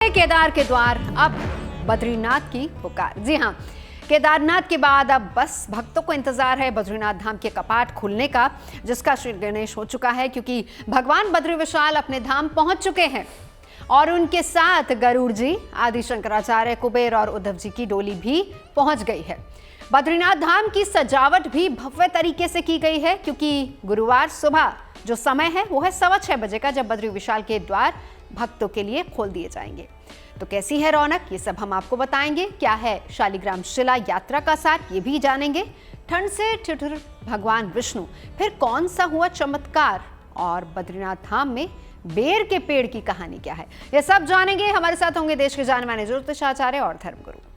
खुले केदार के द्वार, अब बद्रीनाथ की पुकार। जी हाँ, केदारनाथ के बाद अब बस भक्तों को इंतजार है बद्रीनाथ धाम के कपाट खुलने का, जिसका श्री गणेश हो चुका है क्योंकि भगवान बद्री विशाल अपने धाम पहुंच चुके हैं और उनके साथ गरुड़ जी, आदि शंकराचार्य, कुबेर और उद्धव जी की डोली भी पहुंच गई है। बद्रीनाथ धाम की सजावट भी भव्य तरीके से की गई है क्योंकि गुरुवार सुबह जो समय है वो है 6:15 बजे का, जब बद्री विशाल के द्वार भक्तों के लिए खोल दिए जाएंगे। तो कैसी है रौनक, ये सब हम आपको बताएंगे। क्या है शालिग्राम शिला यात्रा का सार, ये भी जानेंगे। ठंड से ठिठुर भगवान विष्णु, फिर कौन सा हुआ चमत्कार, और बद्रीनाथ धाम में बेर के पेड़ की कहानी क्या है, ये सब जानेंगे। हमारे साथ होंगे देश के जाने माने ज्योतिषाचार्य और धर्मगुरु।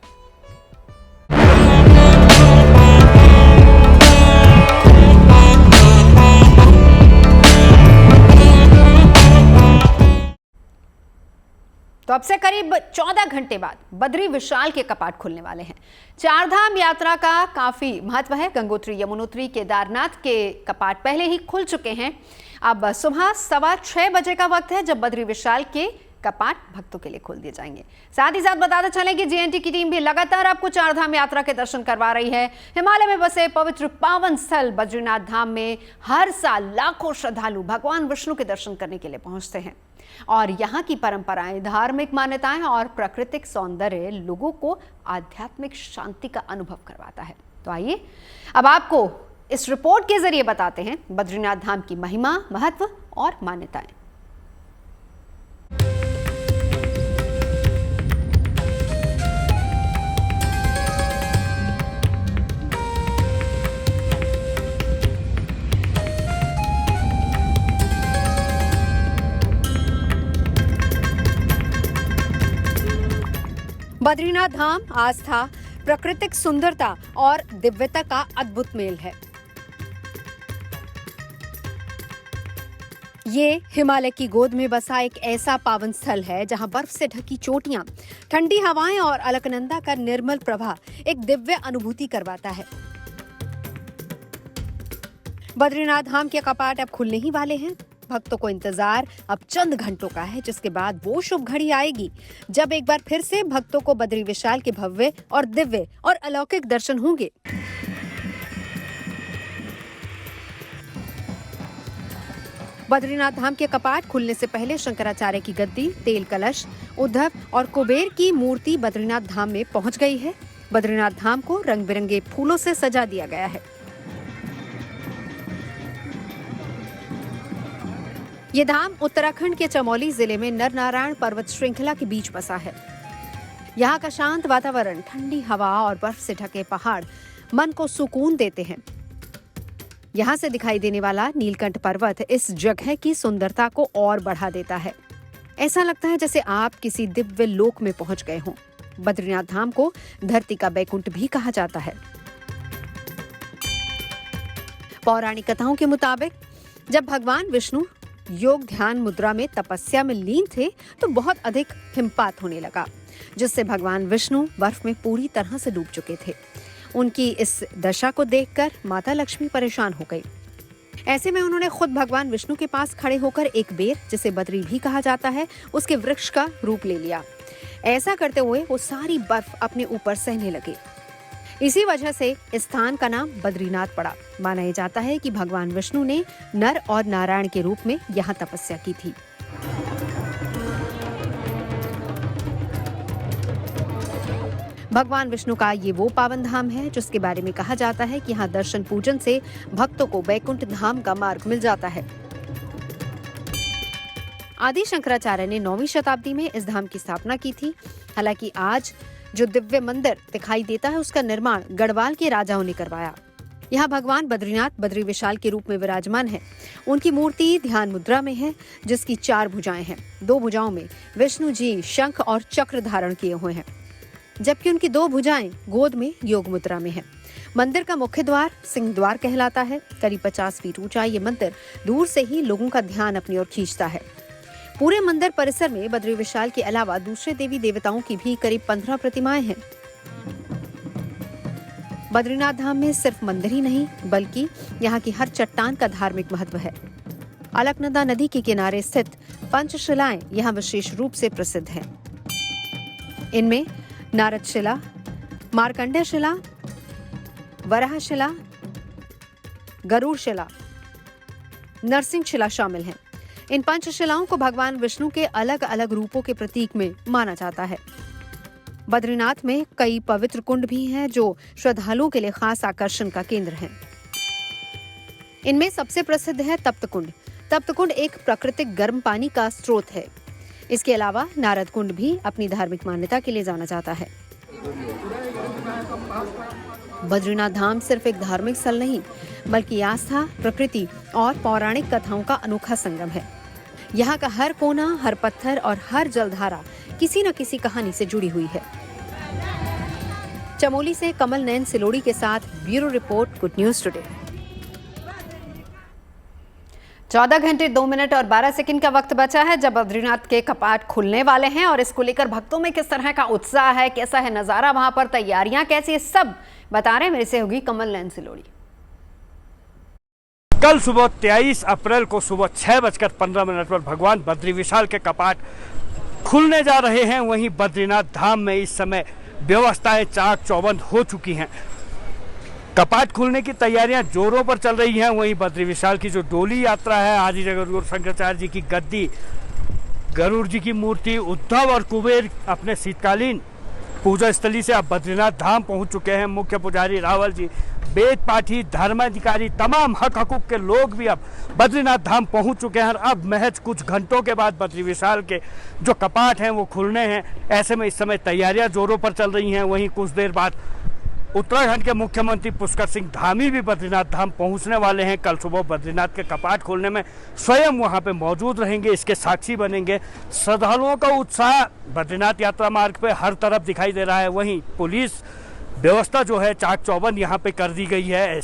तो अब से करीब 14 घंटे बाद बद्री विशाल के कपाट खुलने वाले हैं। चारधाम यात्रा का काफी महत्व है। गंगोत्री, यमुनोत्री, केदारनाथ के कपाट पहले ही खुल चुके हैं। अब सुबह 6:15 बजे का वक्त है जब बद्री विशाल के कपाट भक्तों के लिए खोल दिए जाएंगे। साथ ही साथ बताते चलें कि जीएनटी की टीम भी लगातार आपको चारधाम यात्रा के दर्शन करवा रही है। हिमालय में बसे पवित्र पावन स्थल बद्रीनाथ धाम में हर साल लाखों श्रद्धालु भगवान विष्णु के दर्शन करने के लिए पहुंचते हैं और यहाँ की परंपराएं, धार्मिक मान्यताएं और प्राकृतिक सौंदर्य लोगों को आध्यात्मिक शांति का अनुभव करवाता है। तो आइए अब आपको इस रिपोर्ट के जरिए बताते हैं बद्रीनाथ धाम की महिमा, महत्व और मान्यताएं। बद्रीनाथ धाम आस्था, प्राकृतिक सुंदरता और दिव्यता का अद्भुत मेल है। ये हिमालय की गोद में बसा एक ऐसा पावन स्थल है जहां बर्फ से ढकी चोटियां, ठंडी हवाएं और अलकनंदा का निर्मल प्रवाह एक दिव्य अनुभूति करवाता है। बद्रीनाथ धाम के कपाट अब खुलने ही वाले हैं। भक्तों को इंतजार अब चंद घंटों का है, जिसके बाद वो शुभ घड़ी आएगी जब एक बार फिर से भक्तों को बद्री विशाल के भव्य और दिव्य और अलौकिक दर्शन होंगे। बद्रीनाथ धाम के कपाट खुलने से पहले शंकराचार्य की गद्दी, तेल कलश, उद्धव और कुबेर की मूर्ति बद्रीनाथ धाम में पहुंच गई है। बद्रीनाथ धाम को रंग बिरंगे फूलों से सजा दिया गया है। ये धाम उत्तराखंड के चमोली जिले में नरनारायण पर्वत श्रृंखला के बीच बसा है। यहाँ का शांत वातावरण, ठंडी हवा और बर्फ से ढके पहाड़ मन को सुकून देते हैं। यहाँ से दिखाई देने वाला नीलकंठ पर्वत इस जगह की सुंदरता को और बढ़ा देता है। ऐसा लगता है जैसे आप किसी दिव्य लोक में पहुंच गए हों। बद्रीनाथ धाम को धरती का बैकुंठ भी कहा जाता है। पौराणिक कथाओं के मुताबिक जब भगवान विष्णु योग ध्यान मुद्रा में तपस्या में लीन थे तो बहुत अधिक हिमपात होने लगा, जिससे भगवान विष्णु बर्फ में पूरी तरह से डूब चुके थे। उनकी इस दशा को देखकर माता लक्ष्मी परेशान हो गई। ऐसे में उन्होंने खुद भगवान विष्णु के पास खड़े होकर एक बेर, जिसे बद्री भी कहा जाता है, उसके वृक्ष का रूप ले लिया। ऐसा करते हुए वो सारी बर्फ अपने ऊपर सहने लगे। इसी वजह से इस स्थान का नाम बद्रीनाथ पड़ा। माना जाता है कि भगवान विष्णु ने नर और नारायण के रूप में यहाँ तपस्या की थी। भगवान विष्णु का ये वो पावन धाम है जिसके बारे में कहा जाता है कि यहाँ दर्शन पूजन से भक्तों को बैकुंठ धाम का मार्ग मिल जाता है। आदि शंकराचार्य ने 9वीं शताब्दी में इस धाम की स्थापना की थी। हालांकि आज जो दिव्य मंदिर दिखाई देता है उसका निर्माण गढ़वाल के राजाओं ने करवाया। यहाँ भगवान बद्रीनाथ बद्री विशाल के रूप में विराजमान है। उनकी मूर्ति ध्यान मुद्रा में है, जिसकी 4 भुजाएं हैं। 2 भुजाओं में विष्णु जी शंख और चक्र धारण किए हुए हैं, जबकि उनकी 2 भुजाएं गोद में योग मुद्रा में है। मंदिर का मुख्य द्वार सिंह द्वार कहलाता है। करीब 50 फीट ऊंचा ये मंदिर दूर से ही लोगों का ध्यान अपनी ओर खींचता है। पूरे मंदिर परिसर में बद्री विशाल के अलावा दूसरे देवी देवताओं की भी करीब 15 प्रतिमाएं हैं। बद्रीनाथ धाम में सिर्फ मंदिर ही नहीं, बल्कि यहाँ की हर चट्टान का धार्मिक महत्व है। अलकनंदा नदी के किनारे स्थित पंचशिलाएं यहाँ विशेष रूप से प्रसिद्ध हैं। इनमें नारद शिला, मार्कंडेय शिला, वराह शिला, गरुड़ शिला, नरसिंह शिला शामिल हैं। इन पंचशिलाओं को भगवान विष्णु के अलग अलग रूपों के प्रतीक में माना जाता है। बद्रीनाथ में कई पवित्र कुंड भी हैं जो श्रद्धालुओं के लिए खास आकर्षण का केंद्र हैं। इनमें सबसे प्रसिद्ध है तप्त कुंड। तप्त कुंड एक प्राकृतिक गर्म पानी का स्रोत है। इसके अलावा नारद कुंड भी अपनी धार्मिक मान्यता के लिए जाना जाता है। बद्रीनाथ धाम सिर्फ एक धार्मिक स्थल नहीं, बल्कि आस्था, प्रकृति और पौराणिक कथाओं का अनोखा संगम है। यहाँ का हर कोना, हर पत्थर और हर जलधारा किसी न किसी कहानी से जुड़ी हुई है। चमोली से कमल नयन सिलोड़ी के साथ bureau report, good news today. 14 घंटे 2 मिनट और 12 सेकंड का वक्त बचा है जब बद्रीनाथ के कपाट खुलने वाले हैं और इसको लेकर भक्तों में किस तरह का उत्साह है, कैसा है नजारा वहां पर, तैयारियां कैसी है, सब बता रहे हैं मेरे से होगी कमल नयन सिलोड़ी। कल सुबह 23 अप्रैल को सुबह 6:15 पर भगवान बद्री विशाल के कपाट खुलने जा रहे हैं। वहीं बद्रीनाथ धाम में इस समय व्यवस्थाएं चाक चौबंद हो चुकी हैं। कपाट खुलने की तैयारियां जोरों पर चल रही हैं। वहीं बद्री विशाल की जो डोली यात्रा है, आदि जगत शंकराचार्य जी की गद्दी, गरुड़ जी की मूर्ति, उद्धव और कुबेर अपने शीतकालीन पूजा स्थली से अब बद्रीनाथ धाम पहुंच चुके हैं। मुख्य पुजारी रावल जी, वेद पाठी, धर्माधिकारी, तमाम हक हकूक के लोग भी अब बद्रीनाथ धाम पहुंच चुके हैं। अब महज कुछ घंटों के बाद बद्री विशाल के जो कपाट हैं वो खुलने हैं। ऐसे में इस समय तैयारियां जोरों पर चल रही हैं। वहीं कुछ देर बाद उत्तराखंड के मुख्यमंत्री पुष्कर सिंह धामी भी बद्रीनाथ धाम पहुंचने वाले हैं। कल सुबह बद्रीनाथ के कपाट खोलने में स्वयं वहां पे मौजूद रहेंगे, इसके साक्षी बनेंगे। श्रद्धालुओं का उत्साह बद्रीनाथ यात्रा मार्ग पे हर तरफ दिखाई दे रहा है। वहीं पुलिस व्यवस्था जो है चाक चौबंद यहाँ पे कर दी गई है।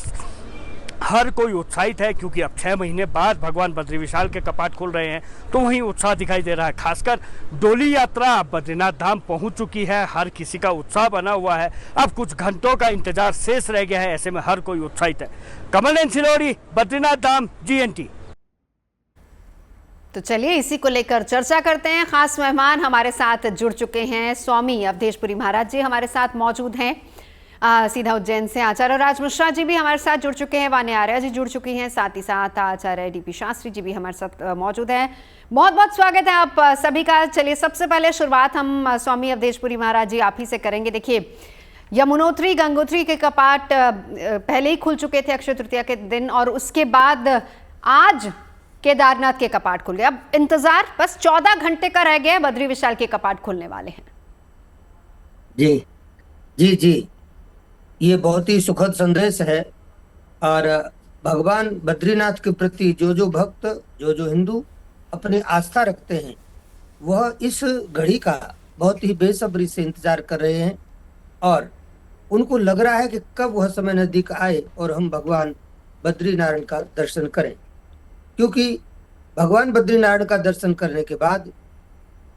हर कोई उत्साहित है क्योंकि अब 6 महीने बाद भगवान बद्री विशाल के कपाट खुल रहे हैं, तो वहीं उत्साह दिखाई दे रहा है। खासकर डोली यात्रा अब बद्रीनाथ धाम पहुंच चुकी है, हर किसी का उत्साह बना हुआ है। अब कुछ घंटों का इंतजार शेष रह गया है, ऐसे में हर कोई उत्साहित है। कमल नयन सिलोड़ी, बद्रीनाथ धाम, GNT। तो चलिए इसी को लेकर चर्चा करते हैं। खास मेहमान हमारे साथ जुड़ चुके हैं। स्वामी अवधेशपुरी महाराज जी हमारे साथ मौजूद हैं। सीधा उज्जैन से आचार्य राज मिश्रा जी भी हमारे साथ जुड़ चुके हैं। वाणी आर्या जी जुड़ चुकी हैं। साथ ही साथ आचार्य DP शास्त्री जी भी हमारे साथ मौजूद हैं। बहुत बहुत स्वागत है आप सभी का। चलिए सबसे पहले शुरुआत हम स्वामी अवधेशपुरी महाराज जी आप ही से करेंगे। देखिए, यमुनोत्री गंगोत्री के कपाट पहले ही खुल चुके थे अक्षय तृतीया के दिन, और उसके बाद आज केदारनाथ के कपाट खुल गए। अब इंतजार बस 14 घंटे का रह गया, बद्री विशाल के कपाट खुलने वाले हैं। जी जी जी, ये बहुत ही सुखद संदेश है। और भगवान बद्रीनाथ के प्रति जो भक्त, जो हिंदू अपनी आस्था रखते हैं, वह इस घड़ी का बहुत ही बेसब्री से इंतजार कर रहे हैं। और उनको लग रहा है कि कब वह समय नजदीक आए और हम भगवान बद्रीनारायण का दर्शन करें, क्योंकि भगवान बद्रीनारायण का दर्शन करने के बाद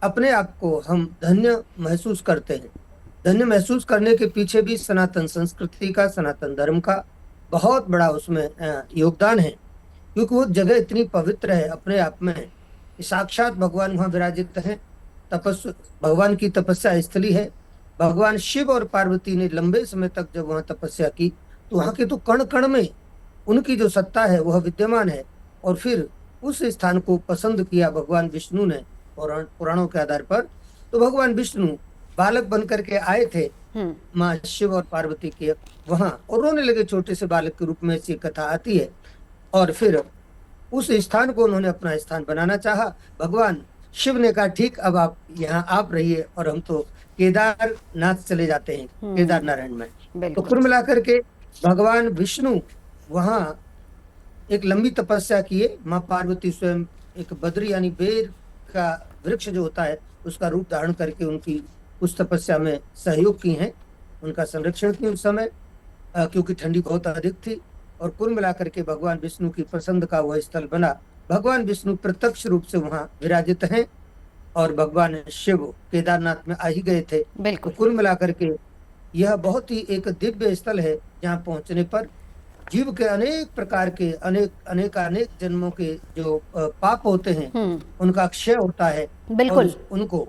अपने आप को हम धन्य महसूस करते हैं। धन्य महसूस करने के पीछे भी सनातन संस्कृति का, सनातन धर्म का बहुत बड़ा उसमें योगदान है, क्योंकि वो जगह इतनी पवित्र है अपने आप में कि साक्षात भगवान वहाँ विराजित हैं। भगवान की तपस्या स्थली है। भगवान शिव और पार्वती ने लंबे समय तक जब वहाँ तपस्या की तो वहाँ के तो कण कण में उनकी जो सत्ता है वह विद्यमान है। और फिर उस स्थान को पसंद किया भगवान विष्णु ने पुराणों के आधार पर। तो भगवान विष्णु बालक बन करके आए थे माँ शिव और पार्वती के वहां, और रोने लगे छोटे से बालक के रूप में, ऐसी कथा आती है। और फिर उस स्थान को उन्होंने अपना स्थान बनाना चाहा। भगवान शिव ने कहा ठीक, अब आप यहाँ आप रहिए और हम तो केदारनाथ चले जाते हैं, केदार नारायण में। तो कुल मिलाकर के भगवान विष्णु वहां एक लंबी तपस्या किए। माँ पार्वती स्वयं एक बद्री यानी बेर का वृक्ष जो होता है उसका रूप धारण करके उनकी उस तपस्या में सहयोग की हैं, उनका संरक्षण की उस समय, क्योंकि ठंडी बहुत अधिक थी। और कुल मिलाकर के भगवान विष्णु की पसंद का वह स्थल बना। भगवान विष्णु प्रत्यक्ष रूप से वहां विराजित हैं और भगवान शिव केदारनाथ में आ ही गए थे। तो कुल मिलाकर के यह बहुत ही एक दिव्य स्थल है, जहाँ पहुंचने पर जीव के अनेक प्रकार के अनेक जन्मों के जो पाप होते हैं उनका क्षय होता है। बिल्कुल। उनको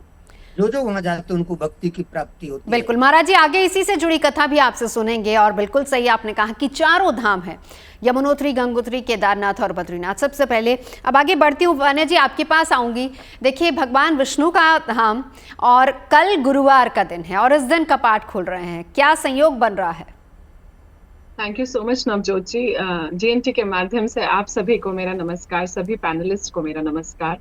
जो जो वहां जाते हैं उनको भक्ति की प्राप्ति होती है। बिल्कुल महाराज जी, आगे इसी से जुड़ी कथा भी आपसे सुनेंगे। और बिल्कुल सही आपने कहा कि चारों धाम है, यमुनोत्री, गंगोत्री, केदारनाथ और बद्रीनाथ। सबसे पहले अब आगे बढ़ती हूँ, वान्या जी आपके पास आऊंगी। देखिए, भगवान विष्णु का धाम और कल गुरुवार का दिन है और इस दिन कपाट खुल रहे हैं, क्या संयोग बन रहा है? Thank you so much Navjot ji. GNT के माध्यम से आप सभी को मेरा नमस्कार, सभी पैनलिस्ट को मेरा नमस्कार।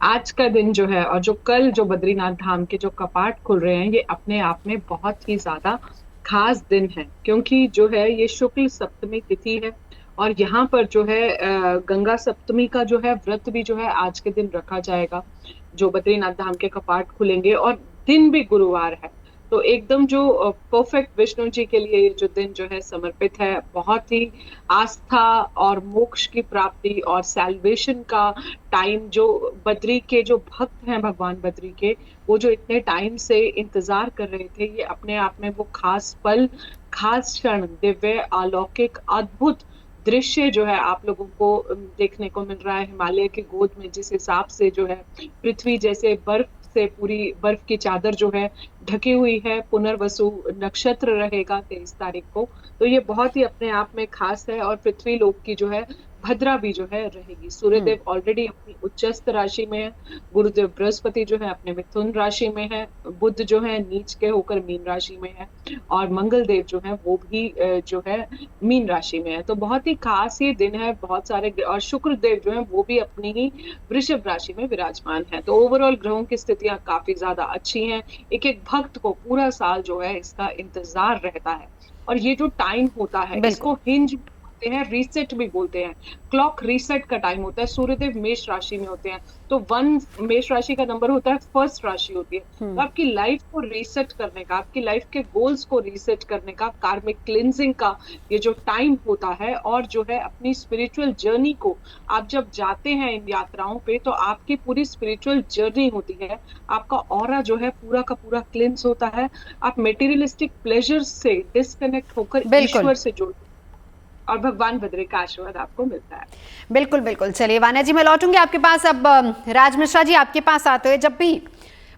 आज का दिन जो है और जो कल जो बद्रीनाथ धाम के जो कपाट खुल रहे हैं, ये अपने आप में बहुत ही ज्यादा खास दिन है, क्योंकि जो है ये शुक्ल सप्तमी तिथि है और यहाँ पर जो है गंगा सप्तमी का जो है व्रत भी जो है आज के दिन रखा जाएगा, जो बद्रीनाथ धाम के कपाट खुलेंगे और दिन भी गुरुवार है। तो एकदम जो परफेक्ट विष्णु जी के लिए जो दिन जो है समर्पित है, बहुत ही आस्था और मोक्ष की प्राप्ति और सैल्वेशन का टाइम, जो बद्री के जो भक्त हैं भगवान बद्री के, वो जो इतने टाइम से इंतजार कर रहे थे, ये अपने आप में वो खास पल, खास क्षण, दिव्य, अलौकिक, अद्भुत दृश्य जो है आप लोगों को देखने को मिल रहा है। हिमालय की गोद में जिस हिसाब से जो है पृथ्वी जैसे बर्फ से पूरी बर्फ की चादर जो है ढकी हुई है, पुनर्वसु नक्षत्र रहेगा 23 तारीख को, तो ये बहुत ही अपने आप में खास है। और पृथ्वी लोक की जो है भद्रा भी जो है रहेगी। सूर्यदेव ऑलरेडी अपनी उच्चस्थ राशि में है, गुरुदेव बृहस्पति जो है अपने मिथुन राशि में है, बुध जो है नीच के होकर मीन राशि में है और मंगल देव जो है वो भी जो है मीन राशि में है। तो बहुत ही खास ये दिन है, बहुत सारे, और शुक्र देव जो है वो भी अपनी ही वृषभ राशि में विराजमान है। तो ओवरऑल ग्रहों की स्थितियां काफी ज्यादा अच्छी हैं। एक एक भक्त को पूरा साल जो है इसका इंतजार रहता है और ये जो टाइम होता है इसको हिंज बोलते हैं, रीसेट भी बोलते हैं, क्लॉक रीसेट का टाइम होता है। सूर्यदेव मेष राशि में होते हैं, तो 1 मेष राशि का नंबर होता है, फर्स्ट राशि होती है। तो आपकी लाइफ को रीसेट करने का, आपकी लाइफ के गोल्स को रीसेट करने का, कार्मिक क्लिंजिंग का ये जो टाइम होता है, और जो है अपनी स्पिरिचुअल जर्नी को आप जब जाते हैं इन यात्राओं पे, तो आपकी पूरी स्पिरिचुअल जर्नी होती है, आपका ऑरा जो है पूरा का पूरा क्लिंस होता है, आप मेटीरियलिस्टिक प्लेजर से डिस्कनेक्ट होकर ईश्वर से जुड़ते हैं और भगवान बद्री का आशीर्वाद आपको मिलता है। बिल्कुल बिल्कुल। चलिए वान्या जी, मैं लौटूंगी आपके पास। अब राज मिश्रा जी आपके पास आते हुए, जब भी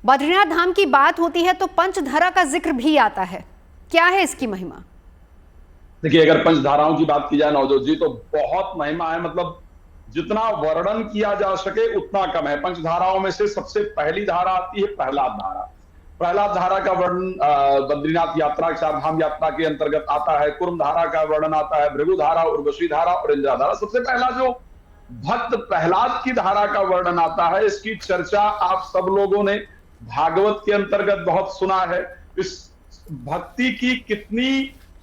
बद्रीनाथ धाम की बात होती है तो पंचधारा का जिक्र भी आता है, क्या है इसकी महिमा? देखिए, अगर पंचधाराओं की बात की जाए नवजोत जी, तो बहुत महिमा है। मतलब जितना वर्णन किया जा सके उतना कम है। पंचधाराओं में से सबसे पहली धारा आती है प्रहलाद धारा। प्रहलाद धारा का वर्णन बद्रीनाथ यात्रा, चार धाम यात्रा के अंतर्गत आता है। कुर्म धारा का वर्णन आता है, भृगु धारा, उर्वशी धारा और इंद्रा धारा। सबसे पहला जो भक्त प्रहलाद की धारा का वर्णन आता है, इसकी चर्चा आप सब लोगों ने भागवत के अंतर्गत बहुत सुना है। इस भक्ति की कितनी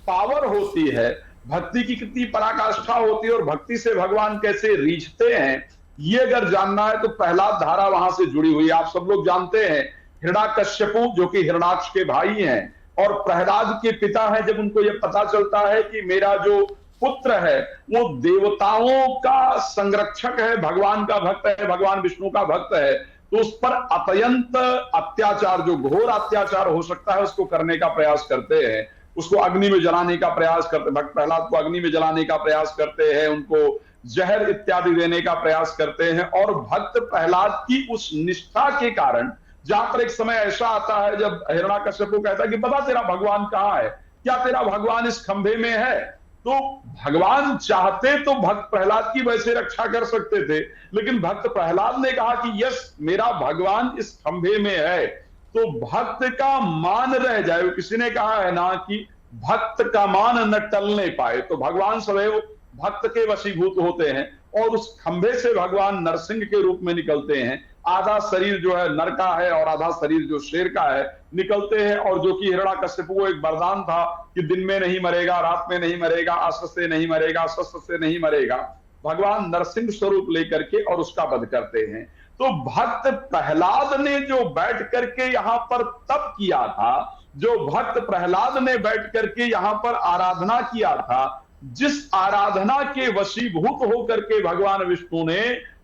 पावर होती है, भक्ति की कितनी पराकाष्ठा होती है और भक्ति से भगवान कैसे रीझते हैं, ये अगर जानना है तो प्रहलाद धारा वहां से जुड़ी हुई है। आप सब लोग जानते हैं हिरण्याकश्यपु जो कि हिरणाक्ष के भाई हैं और प्रहलाद के पिता हैं, जब उनको यह पता चलता है कि मेरा जो पुत्र है वो देवताओं का संरक्षक है, भगवान का भक्त है, भगवान विष्णु का भक्त है, तो उस पर अत्यंत अत्याचार, जो घोर अत्याचार हो सकता है, उसको करने का प्रयास करते हैं। उसको अग्नि में जलाने का प्रयास करते, भक्त प्रहलाद को अग्नि में जलाने का प्रयास करते हैं, उनको जहर इत्यादि देने का प्रयास करते हैं। और भक्त प्रहलाद की उस निष्ठा के कारण, जहां पर एक समय ऐसा आता है जब हिरण्याकश्यपु कहता है कि बता तेरा भगवान कहाँ है, क्या तेरा भगवान इस खंभे में है? तो भगवान चाहते तो भक्त प्रहलाद की वैसे रक्षा कर सकते थे, लेकिन भक्त प्रहलाद ने कहा कि यस, मेरा भगवान इस खंभे में है, तो भक्त का मान रह जाए। किसी ने कहा है ना कि भक्त का मान न टलने पाए, तो भगवान सदैव भक्त के वशीभूत होते हैं और उस खंभे से भगवान नरसिंह के रूप में निकलते हैं। आधा शरीर जो है नर का है और आधा शरीर जो शेर का है, निकलते हैं। और जो कि हिरण्याकश्यपु को एक वरदान था कि दिन में नहीं मरेगा, रात में नहीं मरेगा, अस्त्र से नहीं मरेगा, शस्त्र से नहीं मरेगा, भगवान नरसिंह स्वरूप लेकर के और उसका वध करते हैं। तो भक्त प्रहलाद ने जो बैठ करके यहां पर तप किया था, जो भक्त प्रहलाद ने बैठ करके यहां पर आराधना किया था, जिस आराधना के वशीभूत होकर के भगवान विष्णु ने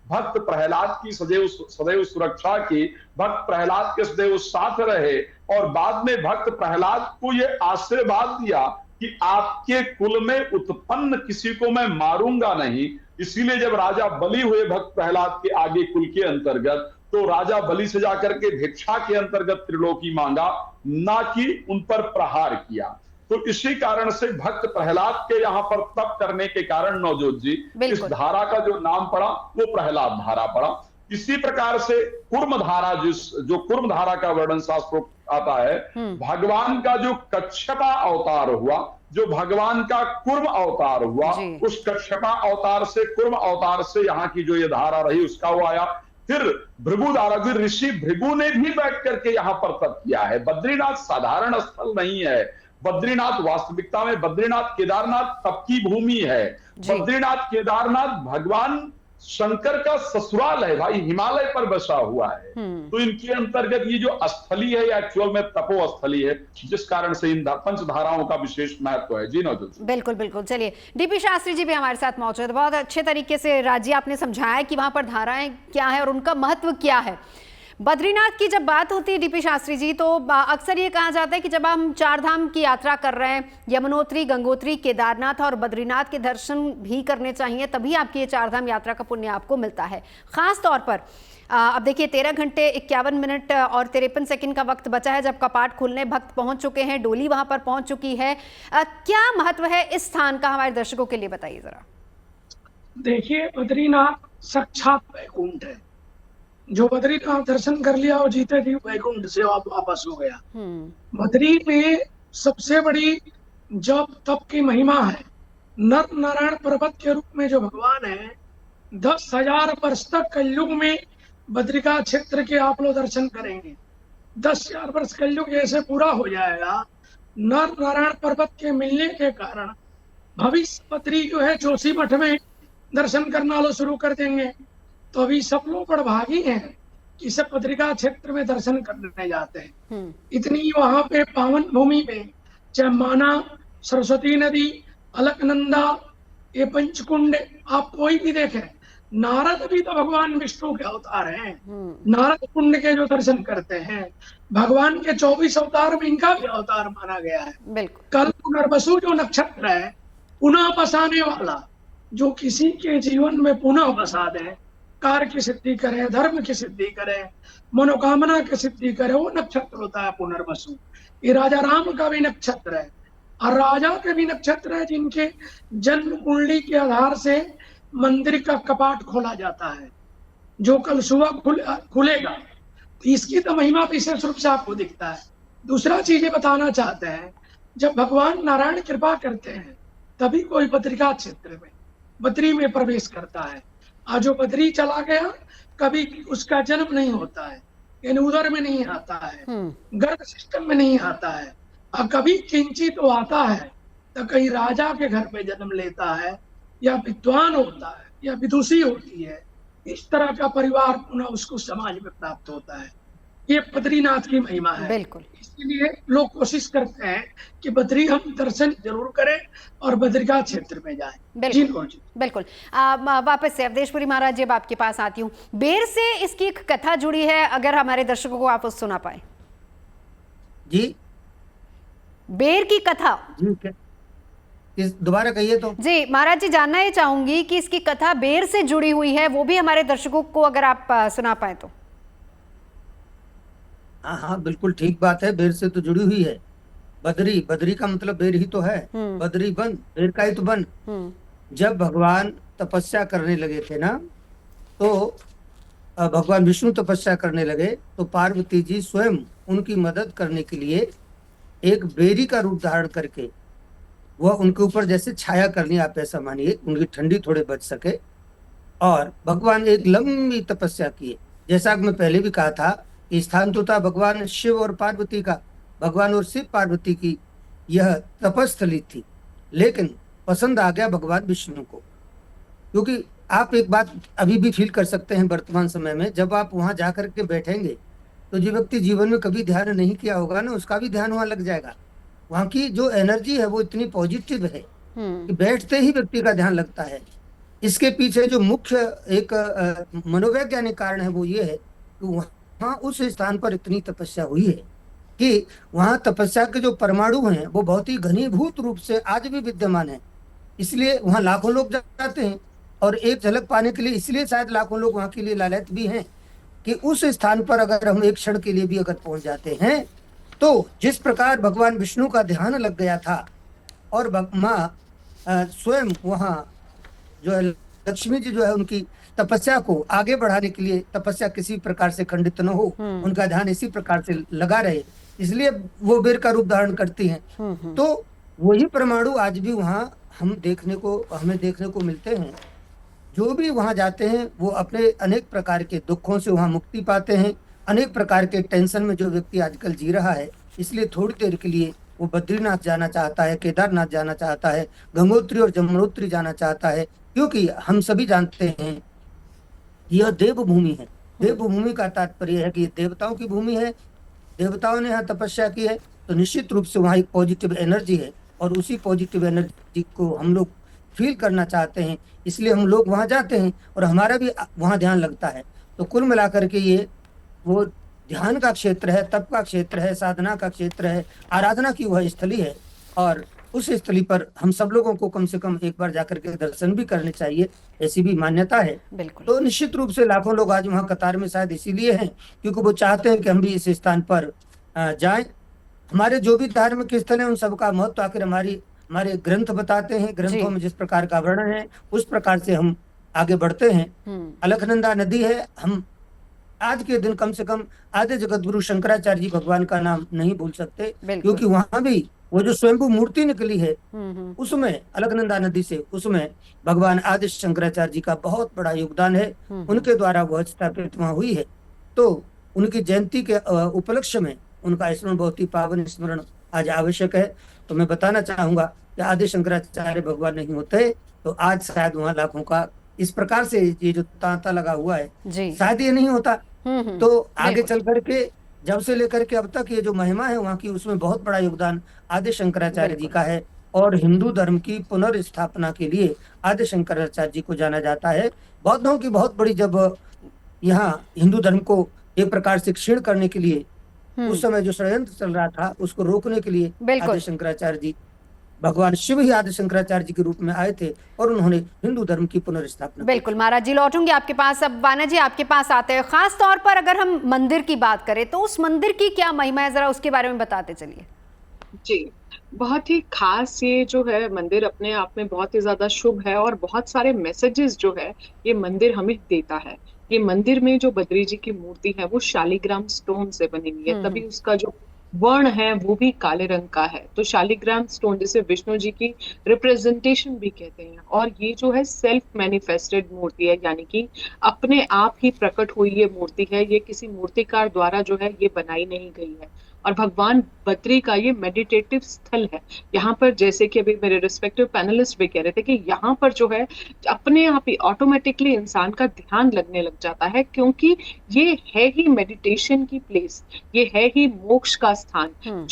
भक्त प्रहलाद की सदैव सुरक्षा की, भक्त प्रहलाद के सदैव साथ रहे और बाद में भक्त प्रहलाद को यह आशीर्वाद दिया कि आपके कुल में उत्पन्न किसी को मैं मारूंगा नहीं। इसीलिए जब राजा बलि हुए भक्त प्रहलाद के आगे कुल के अंतर्गत, तो राजा बलि से जाकर के भिक्षा के अंतर्गत त्रिलोकी मांगा, ना कि उन पर प्रहार किया। तो इसी कारण से भक्त प्रहलाद के यहाँ पर तप करने के कारण नवजोत जी इस धारा का जो नाम पड़ा वो प्रहलाद धारा पड़ा। इसी प्रकार से कूर्म धारा, जो कूर्म धारा का वर्णन शास्त्रों आता है, भगवान का जो कच्छपा अवतार हुआ, जो भगवान का कूर्म अवतार हुआ, उस कच्छपा अवतार से, कूर्म अवतार से यहाँ की जो ये धारा रही उसका वो आया। फिर भृगु धारा, ऋषि भृगु ने भी बैठ करके यहाँ पर तप किया है। बद्रीनाथ साधारण स्थल नहीं है, बद्रीनाथ वास्तविकता में बद्रीनाथ केदारनाथ तप की भूमि है। बद्रीनाथ केदारनाथ भगवान शंकर का ससुराल है भाई, हिमालय पर बसा हुआ है। तो इनके अंतर्गत ये जो स्थली है एक्चुअल में तपो स्थली है, जिस कारण से इन पंच धाराओं का विशेष महत्व है। जी नवजोत, बिल्कुल बिल्कुल। चलिए, डीपी शास्त्री जी भी हमारे साथ मौजूद है। बहुत अच्छे तरीके से राजी आपने समझाया कि वहां पर धाराएं क्या है और उनका महत्व क्या है। बद्रीनाथ की जब बात होती है डीपी शास्त्री जी, तो अक्सर ये कहा जाता है कि जब हम चार धाम की यात्रा कर रहे हैं, यमुनोत्री, गंगोत्री, केदारनाथ और बद्रीनाथ के दर्शन भी करने चाहिए, तभी आपकी ये चार धाम यात्रा का पुण्य आपको मिलता है। खास तौर पर अब देखिए 13 घंटे 51 मिनट और 53 सेकंड का वक्त बचा है जब कपाट खुलने भक्त पहुंच चुके हैं, डोली वहां पर पहुंच चुकी है। क्या महत्व है इस स्थान का, हमारे दर्शकों के लिए बताइए जरा। देखिए, बद्रीनाथ साक्षात वैकुंठ है। जो बद्रीनाथ दर्शन कर लिया और जीते जी वैकुंठ से वापस हो गया। बद्री में सबसे बड़ी जप तप की महिमा है। नर नारायण पर्वत के रूप में जो भगवान है, 10,000 वर्ष तक कलयुग में बद्रिका क्षेत्र के आप लोग दर्शन करेंगे। 10,000 वर्ष कलयुग ऐसे पूरा हो जाएगा, नर नारायण पर्वत के मिलने के कारण भविष्य बद्री जो है जोशी मठ में दर्शन करना लोग शुरू कर देंगे। तो अभी सब लोग बड़भागी हैं कि सब बद्रिका क्षेत्र में दर्शन करने जाते हैं। इतनी वहां पे पावन भूमि में, चाहे माना, सरस्वती नदी, अलकनंदा, ये पंचकुंड, आप कोई भी देखें, नारद भी तो भगवान विष्णु के अवतार हैं। नारद कुंड के जो दर्शन करते हैं, भगवान के 24 अवतार में इनका भी अवतार माना गया है। कल पुनर्वसु जो नक्षत्र है, पुनः बसाने वाला, जो किसी के जीवन में पुनः बसा दे, कार्य की सिद्धि करे, धर्म की सिद्धि करे, मनोकामना की सिद्धि करे, वो नक्षत्र होता है पुनर्वसु। ये राजा राम का भी नक्षत्र है और राजा के भी नक्षत्र है, जिनके जन्म कुंडली के आधार से मंदिर का कपाट खोला जाता है, जो कल सुबह खुलेगा। इसकी तो महिमा विशेष रूप से आपको दिखता है। दूसरा चीज बताना चाहते हैं, जब भगवान नारायण कृपा करते हैं तभी कोई बद्रिका क्षेत्र में, बद्री में प्रवेश करता है। आज जो बद्री चला गया, कभी उसका जन्म नहीं होता है, यानी उदर में नहीं आता है, गर्भ सिस्टम में नहीं आता है, और कभी किंचित तो आता है तो कहीं राजा के घर में जन्म लेता है, या विद्वान होता है, या विदुषी होती है। इस तरह का परिवार पुनः उसको समाज में प्राप्त होता है। ये बद्रीनाथ की महिमा है। बिल्कुल, इसलिए लोग कोशिश करते हैं कि बद्री हम दर्शन जरूर करें और बद्रिका क्षेत्र में जाएं। बिल्कुल बिल्कुल। वापस से अवधेशपुरी महाराज, जब आपके पास आती हूँ, बेर से इसकी एक कथा जुड़ी है, अगर हमारे दर्शकों को आप सुना पाए। जी, बेर की कथा जी, दोबारा कहिए तो। जी महाराज जी, जानना ये चाहूंगी कि इसकी कथा बेर से जुड़ी हुई है, वो भी हमारे दर्शकों को अगर आप सुना पाए तो। हाँ हाँ, बिल्कुल ठीक बात है, बेर से तो जुड़ी हुई है। बद्री, बद्री का मतलब बेर ही तो है। बद्री बन, बेर का ही तो बन। जब भगवान तपस्या करने लगे थे ना, तो भगवान विष्णु तपस्या करने लगे, तो पार्वती जी स्वयं उनकी मदद करने के लिए एक बेरी का रूप धारण करके वह उनके ऊपर जैसे छाया करनी, आप ऐसा मानिए, उनकी ठंडी थोड़े बच सके। और भगवान एक लंबी तपस्या किए। जैसा कि मैं पहले भी कहा था, स्थान तो था भगवान शिव और पार्वती का, भगवान और शिव पार्वती की यह तपस्थली थी, लेकिन पसंद आ गया भगवान विष्णु को। क्योंकि आप एक बात अभी भी फील कर सकते हैं वर्तमान समय में, जब आप वहां जाकर के बैठेंगे तो जो व्यक्ति जीवन में कभी ध्यान नहीं किया होगा ना, उसका भी ध्यान वहां लग जाएगा। वहां की जो एनर्जी है वो इतनी पॉजिटिव है कि बैठते ही व्यक्ति का ध्यान लगता है। इसके पीछे जो मुख्य एक मनोवैज्ञानिक कारण है वो ये है कि वहां उस स्थान पर इतनी तपस्या हुई है कि वहां तपस्या के जो परमाणु हैं वो बहुत ही घनीभूत रूप से आज भी विद्यमान है। इसलिए वहां लाखों लोग जाते हैं, और एक झलक पाने के लिए इसलिए शायद लाखों लोग वहां के लिए लालच भी हैं कि उस स्थान पर अगर हम एक क्षण के लिए भी अगर पहुंच जाते हैं तो जिस प्रकार भगवान विष्णु का ध्यान लग गया था और माँ स्वयं वहाँ जो है लक्ष्मी जी जो है उनकी तपस्या को आगे बढ़ाने के लिए, तपस्या किसी प्रकार से खंडित न हो, उनका ध्यान इसी प्रकार से लगा रहे, इसलिए वो वीर का रूप धारण करती हैं। तो वही परमाणु आज भी वहाँ हमें देखने को मिलते हैं। जो भी वहाँ जाते हैं वो अपने अनेक प्रकार के दुखों से वहाँ मुक्ति पाते हैं। अनेक प्रकार के टेंशन में जो व्यक्ति आजकल जी रहा है, इसलिए थोड़ी देर के लिए वो बद्रीनाथ जाना चाहता है, केदारनाथ जाना चाहता है, गंगोत्री और जमुनोत्री जाना चाहता है, क्योंकि हम सभी जानते हैं यह देवभूमि है। देवभूमि का तात्पर्य है कि देवताओं की भूमि है, देवताओं ने यहाँ तपस्या की है, तो निश्चित रूप से वहाँ एक पॉजिटिव एनर्जी है और उसी पॉजिटिव एनर्जी को हम लोग फील करना चाहते हैं, इसलिए हम लोग वहाँ जाते हैं और हमारा भी वहाँ ध्यान लगता है। तो कुल मिलाकर के ये वो ध्यान का क्षेत्र है, तप का क्षेत्र है, साधना का क्षेत्र है, आराधना की वह स्थली है और उस स्थली पर हम सब लोगों को कम से कम एक बार जाकर के दर्शन भी करने चाहिए, ऐसी भी मान्यता है। तो निश्चित रूप से लाखों लोग आज वहाँ कतार में शायद इसीलिए हैं क्योंकि वो चाहते हैं कि हम भी इस स्थान पर जाएं। हमारे जो भी धार्मिक स्थल है उन सबका महत्व आखिर हमारे ग्रंथ बताते हैं। ग्रंथों में जिस प्रकार का वर्णन है उस प्रकार से हम आगे बढ़ते हैं। अलकनंदा नदी है, हम आज के दिन कम से कम आद्य जगत गुरु शंकराचार्य जी भगवान का नाम नहीं भूल सकते, क्योंकि वहां भी वो जो स्वयंभू मूर्ति निकली है उसमें अलकनंदा नदी से, उसमें भगवान आदि शंकराचार्य जी का बहुत बड़ा योगदान है। उनके द्वारा वह स्थापित वहां हुई है। तो उनकी जयंती के उपलक्ष्य में उनका स्मरण, बहुत ही पावन स्मरण आज आवश्यक है। तो मैं बताना चाहूंगा कि आदि शंकराचार्य भगवान नहीं होते तो आज शायद वहाँ लाखों का इस प्रकार से ये जो तांता लगा हुआ है शायद ये नहीं होता। तो आगे चल करके जब से लेकर के अब तक ये जो महिमा है वहाँ की, उसमें बहुत बड़ा योगदान आदि शंकराचार्य जी का है और हिंदू धर्म की पुनर्स्थापना के लिए आदि शंकराचार्य जी को जाना जाता है। बौद्धों की बहुत बड़ी, जब यहाँ हिंदू धर्म को एक प्रकार से क्षीण करने के लिए उस समय जो षड्यंत्र चल रहा था उसको रोकने के लिए आदि शंकराचार्य जी, भगवान शिव ही आदि शंकराचार्य जी के रूप में आए थे और उन्होंने हिंदू धर्म की पुनर्स्थापना। बिल्कुल महाराज जी, लौटूंगी आपके पास। अब वाना जी आपके पास आते हैं। खास तौर पर अगर हम मंदिर की बात करें तो उस मंदिर की क्या महिमा है, जरा उसके बारे में बताते चलिए। जी, बहुत ही खास ये जो है मंदिर अपने आप में बहुत ही ज्यादा शुभ है और बहुत सारे मैसेजेस जो है ये मंदिर हमें देता है। ये मंदिर में जो बद्री जी की मूर्ति है वो शालिग्राम स्टोन से बनी हुई है, तभी उसका जो वर्ण है वो भी काले रंग का है। तो शालिग्राम स्टोन जिसे विष्णु जी की रिप्रेजेंटेशन भी कहते हैं। और ये जो है सेल्फ मैनिफेस्टेड मूर्ति है, यानी कि अपने आप ही प्रकट हुई ये मूर्ति है। ये किसी मूर्तिकार द्वारा जो है ये बनाई नहीं गई है। और भगवान बद्री का ये मेडिटेटिव स्थल है। यहाँ पर जैसे कि अभी मेरे रिस्पेक्टिव पैनलिस्ट भी कह रहे थे कि यहाँ पर जो है अपने आप ही ऑटोमेटिकली इंसान का ध्यान लगने लग जाता है, क्योंकि ये है ही मेडिटेशन की प्लेस, ये है ही मोक्ष का स्थान।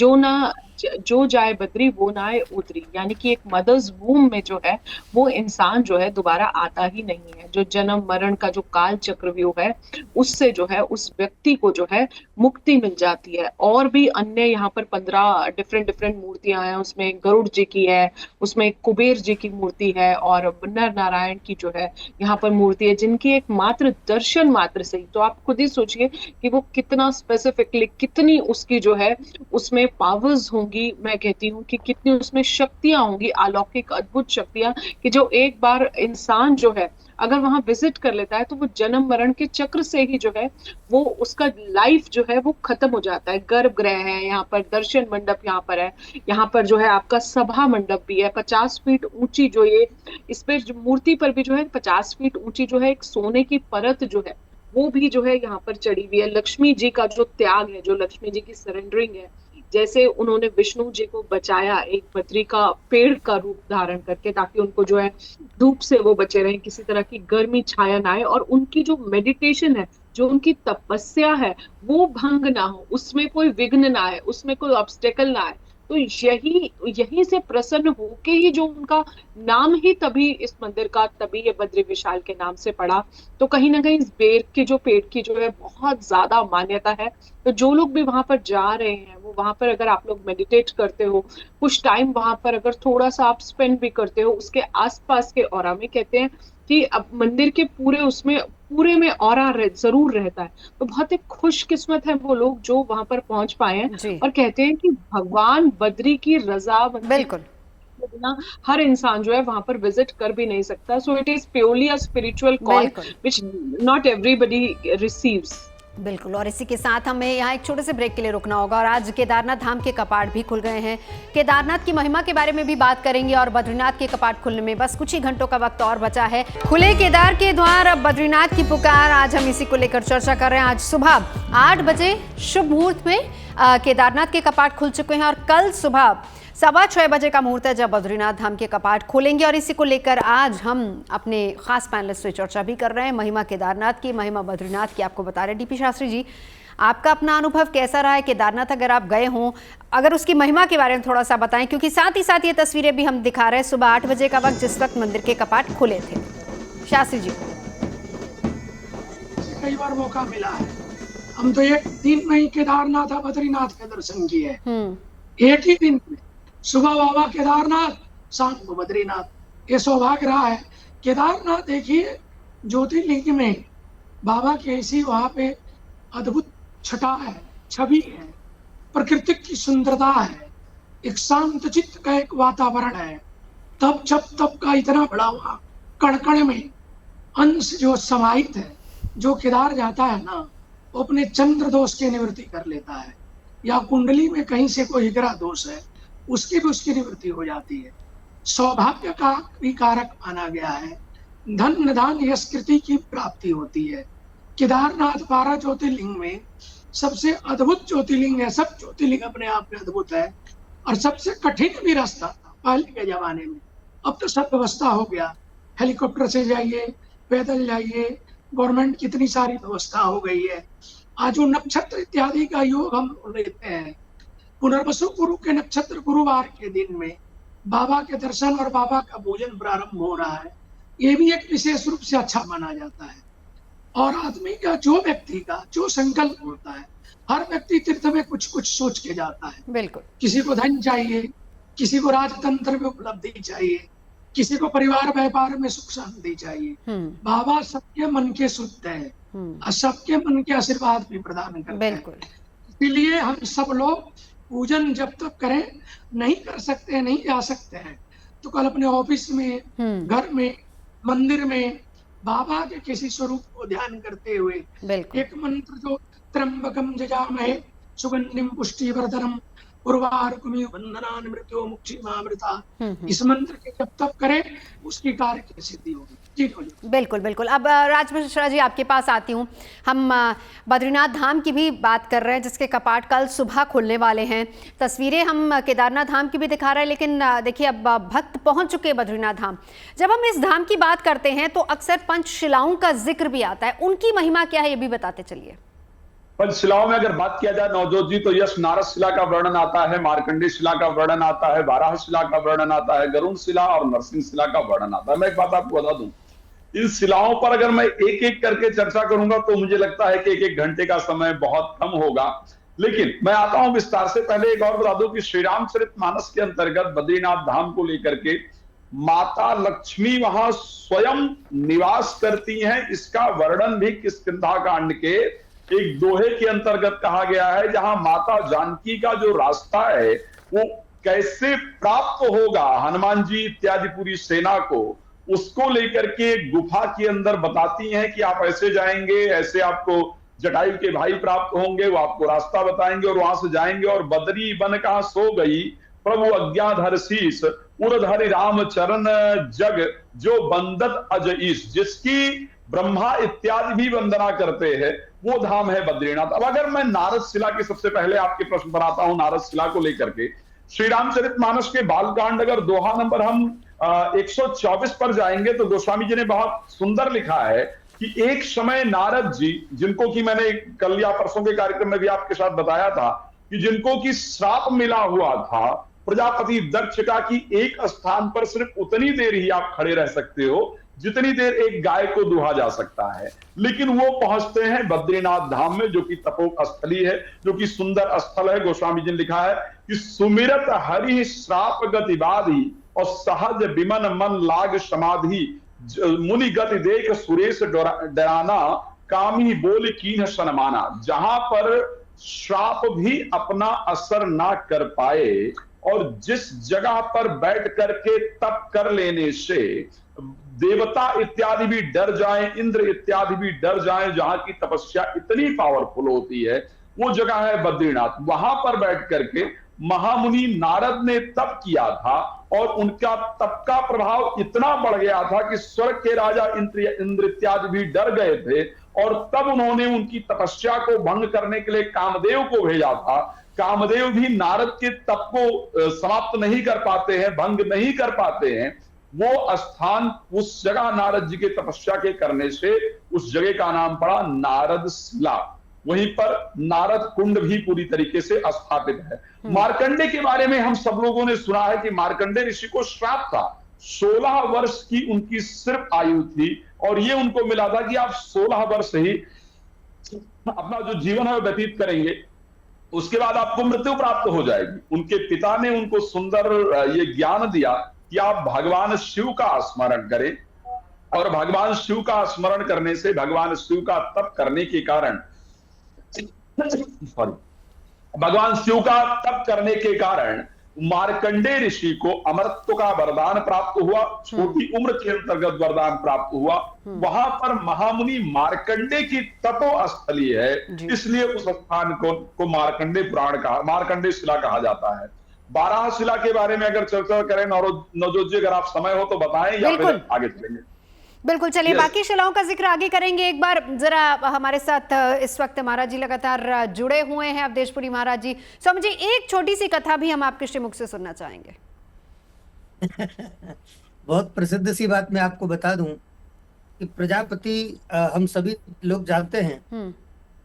जो जाए बद्री वो ना आए उतरी, यानी कि एक मदर्स वूम में जो है वो इंसान जो है दोबारा आता ही नहीं है। जो जन्म मरण का जो काल चक्रव्यूह है उससे जो है उस व्यक्ति को जो है मुक्ति मिल जाती है। और भी अन्य यहाँ पर 15 डिफरेंट मूर्तियां हैं। उसमें गरुड़ जी की है, उसमें कुबेर जी की मूर्ति है और नर नारायण की जो है यहाँ पर मूर्ति है, जिनकी एक मात्र दर्शन मात्र से ही, तो आप खुद ही सोचिए कि वो कितना स्पेसिफिकली, कितनी उसकी जो है उसमें पावर्स होंगी। मैं कहती हूँ कि कितनी उसमें शक्तियां होंगी, अलौकिक अद्भुत शक्तियां, कि जो एक बार इंसान जो है अगर वहां विजिट कर लेता है तो वो जन्म मरण के चक्र से ही जो है वो उसका लाइफ जो है वो खत्म हो जाता है। गर्भगृह है यहाँ पर, दर्शन मंडप यहाँ पर है, यहाँ पर जो है आपका सभा मंडप भी है। 50 फीट ऊंची जो ये, इस पे मूर्ति पर भी जो है 50 फीट ऊंची जो है एक सोने की परत जो है वो भी जो है यहाँ पर चढ़ी हुई है। लक्ष्मी जी का जो त्याग है, जो लक्ष्मी जी की सरेंडरिंग है, जैसे उन्होंने विष्णु जी को बचाया एक बद्री का पेड़ का रूप धारण करके, ताकि उनको जो है धूप से वो बचे रहें, किसी तरह की गर्मी छाया ना आए, और उनकी जो मेडिटेशन है, जो उनकी तपस्या है वो भंग ना हो, उसमें कोई विघ्न ना आए, उसमें कोई ऑब्स्टेकल ना आए। तो यही से प्रसन्न होके ही जो उनका नाम ही तभी इस मंदिर का, तभी ये बद्री विशाल के नाम से पड़ा। तो कहीं ना कहीं इस बेर के जो पेड़ की जो है बहुत ज्यादा मान्यता है। तो जो लोग भी वहां पर जा रहे हैं वो वहां पर, अगर आप लोग मेडिटेट करते हो, कुछ टाइम वहां पर अगर थोड़ा सा आप स्पेंड भी करते हो उसके आसपास के ऑरा में, कहते हैं कि अब मंदिर के पूरे में ऑरा जरूर रहता है। तो बहुत ही खुशकिस्मत है वो लोग जो वहां पर पहुंच पाए हैं। जी। और कहते हैं कि भगवान बद्री की रजामंदी बिल्कुल के बिना हर इंसान जो है वहां पर विजिट कर भी नहीं सकता। So it is purely a spiritual call बिल्कुल। Which not everybody receives. बिल्कुल। और इसी के साथ हमें यहाँ एक छोटे से ब्रेक के लिए रुकना होगा और आज केदारनाथ धाम के कपाट भी खुल गए हैं। केदारनाथ की महिमा के बारे में भी बात करेंगे और बद्रीनाथ के कपाट खुलने में बस कुछ ही घंटों का वक्त और बचा है। खुले केदार के द्वार, अब बद्रीनाथ की पुकार, आज हम इसी को लेकर चर्चा कर रहे हैं। आज सुबह 8 बजे शुभ मुहूर्त में केदारनाथ के कपाट खुल चुके हैं और कल सुबह 6:15 बजे का मुहूर्त है जब बद्रीनाथ धाम के कपाट खोलेंगे। और इसी को लेकर आज हम अपने खास पैनलिस्ट से चर्चा भी कर रहे हैं। महिमा केदारनाथ की, महिमा बद्रीनाथ की आपको बता रहे हैं। डीपी शास्त्री जी, आपका अपना अनुभव कैसा रहा है केदारनाथ, अगर आप गए हों, अगर उसकी महिमा के बारे में थोड़ा सा बताएं, क्योंकि साथ ही साथ ये तस्वीरें भी हम दिखा रहे हैं सुबह 8 बजे का वक्त, जिस वक्त मंदिर के कपाट खुले थे। शास्त्री जी। कई बार मौका मिला है, हम तो एक दिन में ही केदारनाथ और बद्रीनाथ के दर्शन किए, एक ही दिन में। सुबह बाबा केदारनाथ, शाम को बद्रीनाथ। ये सौभाग्य रहा है। केदारनाथ देखिए, ज्योतिर्लिंग में बाबा की ऐसी वहां पे अद्भुत छटा है, छवि है, प्रकृति की सुंदरता है, एक शांत चित्त का एक वातावरण है। तब जब तब का इतना बड़ा हुआ कण में अंश जो समाहित है, जो केदार जाता है ना, वो अपने चंद्र दोष की निवृत्ति कर लेता है, या कुंडली में कहीं से कोई ग्रह दोष है उसकी भी उसकी निवृत्ति हो जाती है। सौभाग्य का भी कारक माना गया है। धन धान यश कृति की प्राप्ति होती है। केदारनाथ 12 ज्योतिर्लिंग में सबसे अद्भुत ज्योतिर्लिंग है। सब ज्योतिर्लिंग अपने आप में अद्भुत है और सबसे कठिन भी रास्ता था पहले के जमाने में। अब तो सब व्यवस्था हो गया, हेलीकॉप्टर से जाइए, पैदल जाइए, गवर्नमेंट की इतनी सारी व्यवस्था हो गई है। आज जो नक्षत्र इत्यादि का योग हम लेते हैं, पुनर्वसु गुरु के नक्षत्र गुरुवार के दिन में बाबा के दर्शन और बाबा का पूजन प्रारंभ हो रहा है। ये भी एक विशेष रूप से अच्छा माना जाता है। और आदमी का, जो व्यक्ति का जो संकल्प होता है, हर व्यक्ति तीर्थ में कुछ कुछ सोच के जाता है। बिल्कुल। किसी को धन चाहिए, किसी को राजतंत्र में उपलब्धि चाहिए, किसी को परिवार व्यापार में सुख शांति चाहिए। बाबा सबके मन के शुद्ध है और सबके मन के आशीर्वाद भी प्रदान करते हैं। बिल्कुल। इसलिए हम सब लोग पूजन जब तक करें, नहीं कर सकते, नहीं जा सकते हैं, तो कल अपने ऑफिस में, घर में, मंदिर में बाबा के किसी स्वरूप को ध्यान करते हुए एक मंत्र जो त्र्यंबकम जजामहे सुगंधिम पुष्टिवर्धनम उर्वारुकमिव बंधनान् मृत्यो मुक्षीमामृता, इस मंत्र के जब तक करें उसकी कार्य की सिद्धि होगी। जी बिल्कुल बिल्कुल। अब राज मिश्रा जी आपके पास आती हूँ। हम बद्रीनाथ धाम की भी बात कर रहे हैं जिसके कपाट कल सुबह खुलने वाले हैं। तस्वीरें हम केदारनाथ धाम की भी दिखा रहे हैं, लेकिन देखिए अब भक्त पहुंच चुके हैं बद्रीनाथ धाम। जब हम इस धाम की बात करते हैं तो अक्सर पंचशिलाओं का जिक्र भी आता है, उनकी महिमा क्या है ये भी बताते चलिए। पंचशिलाओं में अगर बात किया जाए नवजोत जी, तो यश नारद शिला का वर्णन आता है, मार्कंडेय शिला का वर्णन आता है, वाराह शिला का वर्णन आता है, गरुण शिला और नरसिंह शिला का वर्णन आता है। मैं एक बात आपको बता दूं, इन शिलाओं पर अगर मैं एक एक करके चर्चा करूंगा तो मुझे लगता है कि एक एक घंटे का समय बहुत कम होगा, लेकिन मैं आता हूं विस्तार से। पहले एक और बता दूं कि श्री रामचरितमानस के अंतर्गत बद्रीनाथ धाम को लेकर के माता लक्ष्मी वहां स्वयं निवास करती हैं। इसका वर्णन भी किष्किंधा कांड के एक दोहे के अंतर्गत कहा गया है, जहां माता जानकी का जो रास्ता है वो कैसे प्राप्त होगा हनुमान जी इत्यादि पूरी सेना को, उसको लेकर के गुफा के अंदर बताती हैं कि आप ऐसे जाएंगे, ऐसे आपको जटायु के भाई प्राप्त होंगे, वो आपको रास्ता बताएंगे और वहां से जाएंगे। और बदरी बन कहा सो गई प्रभु अज्ञाधर शीस, उर्धरि राम चरण जग जो बंदत अजईस, जिसकी ब्रह्मा इत्यादि भी वंदना करते हैं, वो धाम है बद्रीनाथ। अब अगर मैं नारद शिला के सबसे पहले आपके प्रश्न पर आता हूं, नारद शिला को लेकर के श्री रामचरितमानस के बालकांड अगर दोहा नंबर हम 124 पर जाएंगे तो गोस्वामी जी ने बहुत सुंदर लिखा है कि एक समय नारद जी, जिनको कि मैंने कल या परसों के कार्यक्रम में भी आपके साथ बताया था कि जिनको कि श्राप मिला हुआ था प्रजापति दक्ष का कि एक स्थान पर सिर्फ उतनी देर ही आप खड़े रह सकते हो जितनी देर एक गाय को दुहा जा सकता है। लेकिन वो पहुंचते हैं बद्रीनाथ धाम में, जो कि तपोक स्थली है, जो कि सुंदर स्थल है। गोस्वामी जी ने लिखा है कि सुमिरत हरि श्राप गति बाधी और सहज विमन मन लाग समाधि, मुनि गति देख सुरेश डराना, कामी बोल कीन्ह सनमाना। जहां पर श्राप भी अपना असर ना कर पाए और जिस जगह पर बैठ करके तप कर लेने से देवता इत्यादि भी डर जाएं, इंद्र इत्यादि भी डर जाएं, जहां की तपस्या इतनी पावरफुल होती है, वो जगह है बद्रीनाथ। वहां पर बैठ करके महामुनि नारद ने तप किया था और उनका तप का प्रभाव इतना बढ़ गया था कि स्वर्ग के राजा इंद्र इत्यादि भी डर गए थे। और तब उन्होंने उनकी तपस्या को भंग करने के लिए कामदेव को भेजा था। कामदेव भी नारद के तप को समाप्त नहीं कर पाते हैं, भंग नहीं कर पाते हैं। वो स्थान, उस जगह नारद जी के तपस्या के करने से उस जगह का नाम पड़ा नारद शिला। वहीं पर नारद कुंड भी पूरी तरीके से स्थापित है। मार्कंडे के बारे में हम सब लोगों ने सुना है कि मार्कंडे ऋषि को श्राप था। 16 वर्ष की उनकी सिर्फ आयु थी और ये उनको मिला था कि आप 16 वर्ष ही अपना जो जीवन है व्यतीत करेंगे, उसके बाद आपको मृत्यु प्राप्त हो जाएगी। उनके पिता ने उनको सुंदर ये ज्ञान दिया कि आप भगवान शिव का स्मरण करें, और भगवान शिव का स्मरण करने से, भगवान शिव का तप करने के कारण भगवान शिव का तप करने के कारण मार्कंडे ऋषि को अमरत्व का वरदान प्राप्त हुआ। छोटी उम्र के अंतर्गत वरदान प्राप्त हुआ। वहां पर महामुनि मार्कंडे की तपो स्थली है, इसलिए उस स्थान को मार्कंडे पुराण कहा, मार्कंडे शिला कहा जाता है। 12 शिला के बारे में अगर चर्चा करें नवजोत जी, अगर आप समय हो तो बताएं या फिर आगे चलेंगे? बिल्कुल, चलिए बाकी शिलाओं का जिक्र आगे करेंगे। एक बार जरा हमारे साथ इस वक्त महाराज जी लगातार जुड़े हुए हैं, अवधेशपुरी महाराज जी। स्वामी जी, एक छोटी सी कथा भी हम आपके श्रीमुख से सुनना चाहेंगे। बहुत प्रसिद्ध सी बात मैं आपको बता दूं कि प्रजापति, हम सभी लोग जानते हैं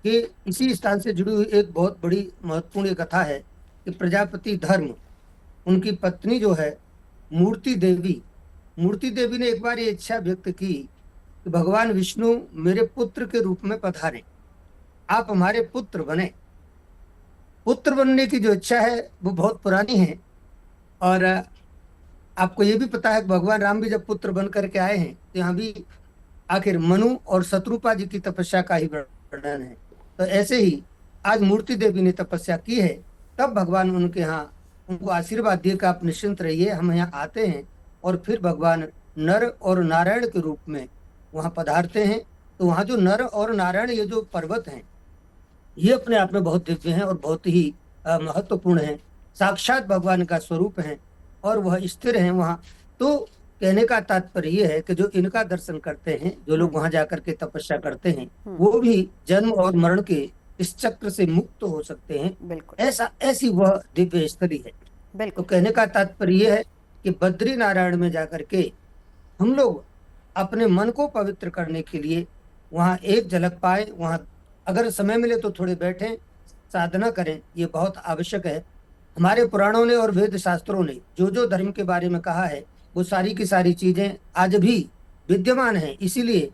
कि इसी स्थान से जुड़ी हुई एक बहुत बड़ी महत्वपूर्ण कथा है कि प्रजापति धर्म, उनकी पत्नी जो है मूर्ति देवी ने एक बार ये इच्छा व्यक्त की कि भगवान विष्णु मेरे पुत्र के रूप में पधारे, आप हमारे पुत्र बने। पुत्र बनने की जो इच्छा है वो बहुत पुरानी है, और आपको ये भी पता है कि भगवान राम भी जब पुत्र बन करके आए हैं तो यहाँ भी आखिर मनु और शत्रुपा जी की तपस्या का ही वर्णन है। तो ऐसे ही आज मूर्ति देवी ने तपस्या की है, तब भगवान उनके यहाँ उनको आशीर्वाद दिए कि आप निश्चिंत रहिए, हम यहाँ आते हैं। और फिर भगवान नर और नारायण के रूप में वहां पधारते हैं। तो वहां जो नर और नारायण, ये जो पर्वत हैं, ये अपने आप में बहुत दिव्य हैं और बहुत ही महत्वपूर्ण हैं, साक्षात भगवान का स्वरूप हैं और वह स्थिर हैं वहाँ। तो कहने का तात्पर्य ये है कि जो इनका दर्शन करते हैं, जो लोग वहां जाकर के तपस्या करते हैं, वो भी जन्म और मरण के इस चक्र से मुक्त हो सकते हैं। ऐसी वह दिव्य स्थली है। तो कहने का तात्पर्य ये है कि बद्री नारायण में जाकर के हम लोग अपने मन को पवित्र करने के लिए वहाँ एक झलक पाए, वहाँ अगर समय मिले तो थोड़े बैठें, साधना करें, ये बहुत आवश्यक है। हमारे पुराणों ने और वेद शास्त्रों ने जो जो धर्म के बारे में कहा है, वो सारी की सारी चीजें आज भी विद्यमान हैं। इसीलिए